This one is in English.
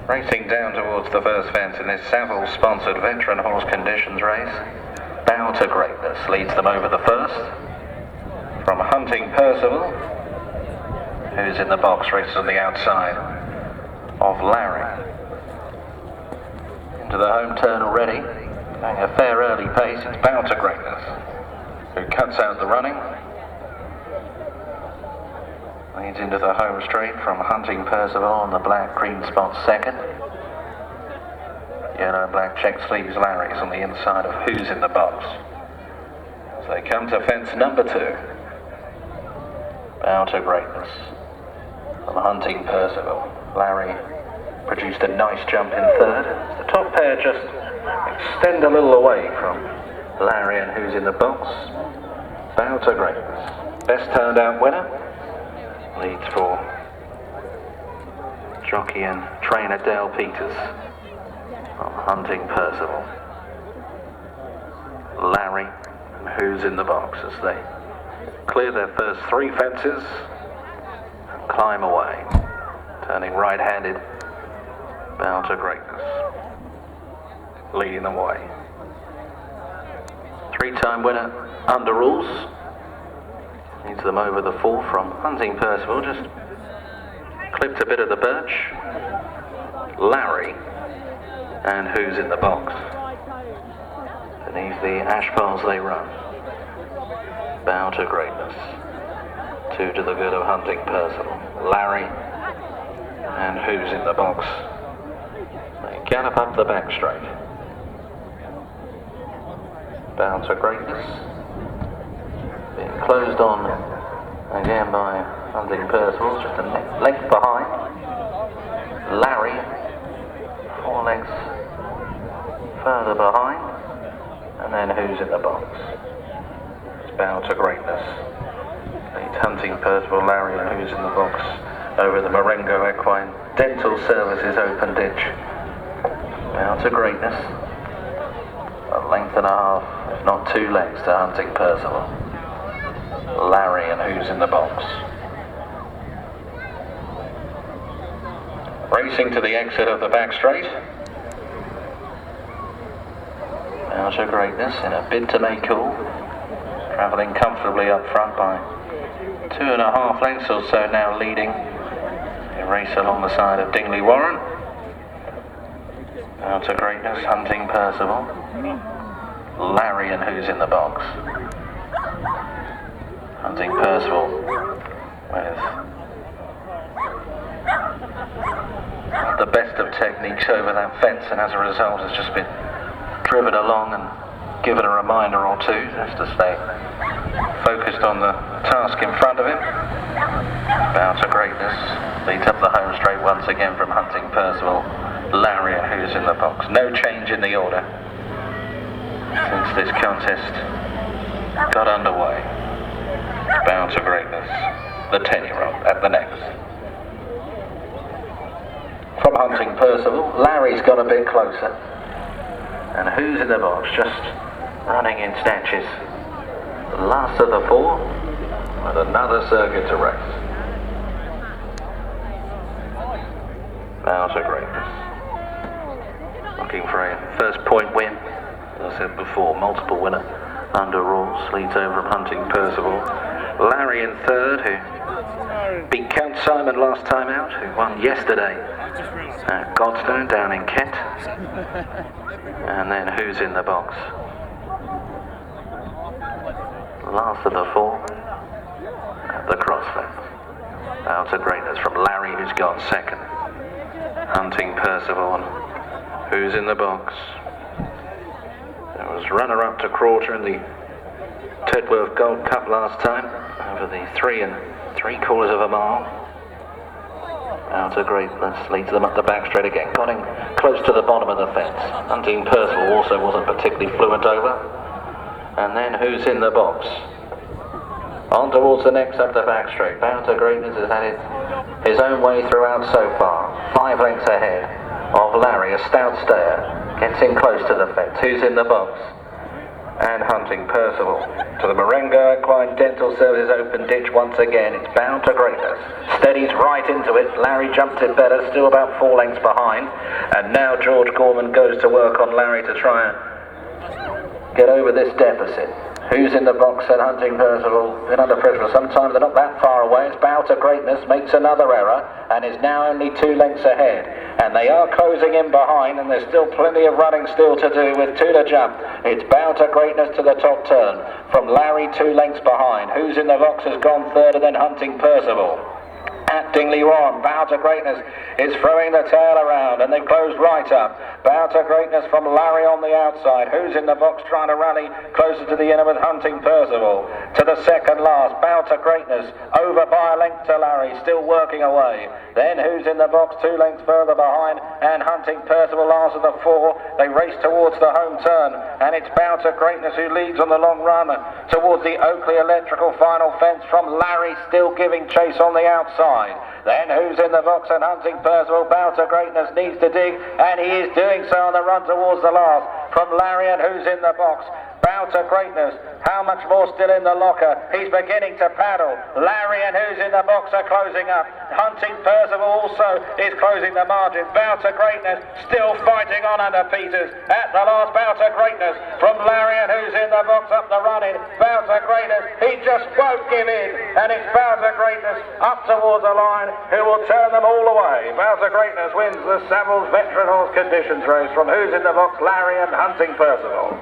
Racing down towards the first fence in this Savile-sponsored veteran horse conditions race. Bow to Greatness leads them over the first. From Hunting Percival, who's in the box, races on the outside of Larry. Into the home turn already, going a fair early pace. It's Bow to Greatness, who cuts out the running. Leads into the home straight from Hunting Percival on the black-green spot second. Yellow and black check sleeves Larry's on the inside of Who's in the Box. As they come to fence number 2. Bow to Greatness from Hunting Percival. Larry produced a nice jump in third. The top pair just extend a little away from Larry and Who's in the Box. Bow to Greatness. Best turned out winner. Leads for jockey and trainer Dale Peters from Hunting Percival. Larry and Who's in the Box as they clear their first 3 fences and climb away. Turning right-handed, Bow to Greatness, leading the way. 3-time winner under rules. Leads them over the 4 from Hunting Percival, just clipped a bit of the birch. Larry and Who's in the Box. Beneath the ash piles they run. Bow to Greatness. 2 to the good of Hunting Percival. Larry and Who's in the Box. They gallop up the back straight. Bow to Greatness. Being closed on again by Hunting Percival, just a length behind. Larry, 4 lengths further behind. And then Who's in the Box. It's Bow to Greatness. Leads Hunting Percival, Larry and Who's in the Box over the Marengo Equine Dental Services open ditch. Bow to Greatness. A length and a half, if not 2 lengths to Hunting Percival. Larry and Who's in the Box. Racing to the exit of the back straight. Bow to Greatness in a bid to make cool. Travelling comfortably up front by 2.5 lengths or so now, leading. They race along the side of Dingley Warren. Bow to Greatness, Hunting Percival. Larry and Who's in the Box. Hunting Percival with the best of techniques over that fence, and as a result has just been driven along and given a reminder or two just to stay focused on the task in front of him. Bow to Greatness leads up the home straight once again from Hunting Percival. Larry and Who's in the Box. No change in the order since this contest got underway. Bow to Greatness, the 10-year-old at the next. From Hunting Percival, Larry's got a bit closer. And Who's in the Box, just running in snatches. The last of the 4, with another circuit to race. Bow to Greatness. Looking for a first point win. As I said before, multiple winner under rules. Leads over from Hunting Percival. Larry in third, who beat Count Simon last time out, who won yesterday at Godstone down in Kent. And then Who's in the Box. Last of the 4 at the crossfence. Bow to Greatness from Larry, who's got second. Hunting Percival and Who's in the Box. There was runner-up to Crawter in the Tedworth Gold Cup last time, over the 3 3/4 mile. Bow to Greatness leads them up the back straight again, getting close to the bottom of the fence. Hunting Percival also wasn't particularly fluent over. And then Who's in the Box. On towards the next up the back straight. Bow to Greatness has had it his own way throughout so far. 5 lengths ahead of Larry, a stout stayer. Gets in close to the fence. Who's in the Box? and Hunting Percival. To the Marengo Equine Dental Services open ditch once again. It's Bound to Greatness. Steadies right into it. Larry jumps it better, still about 4 lengths behind. And now George Gorman goes to work on Larry to try and get over this deficit. Who's in the box at Hunting Percival? Been under pressure. Sometimes they're not that far away. It's Bow to Greatness, makes another error, and is now only 2 lengths ahead. And they are closing in behind, and there's still plenty of running still to do with 2 to jump. It's Bow to Greatness to the top turn. From Larry, 2 lengths behind. Who's in the box has gone third, and then Hunting Percival. At Dingley Warren, Bow to Greatness is throwing the tail around, and they've closed right up. Bow to Greatness from Larry on the outside. Who's in the box trying to rally closer to the end with Hunting Percival? To the second last, Bow to Greatness over by a length to Larry, still working away. Then who's in the box 2 lengths further behind, and Hunting Percival last of the 4. They race towards the home turn, and it's Bow to Greatness who leads on the long run towards the Oakley Electrical final fence from Larry, still giving chase on the outside. Then who's in the box and Hunting Percival? Bow to Greatness needs to dig, and he is doing so on the run towards the last. From Larry, and who's in the box? Bow to Greatness. How much more still in the locker? He's beginning to paddle. Larry and who's in the box are closing up. Hunting Percival also is closing the margin. Bow to Greatness still fighting on under Peters. At the last, Bow to Greatness from Larry and who's in the box up the running. Bow to Greatness. He just won't give in. And it's Bow to Greatness up towards the line who will turn them all away. Bow to Greatness wins the Savills Veteran Horse Conditions race from who's in the box, Larry and Hunting Percival.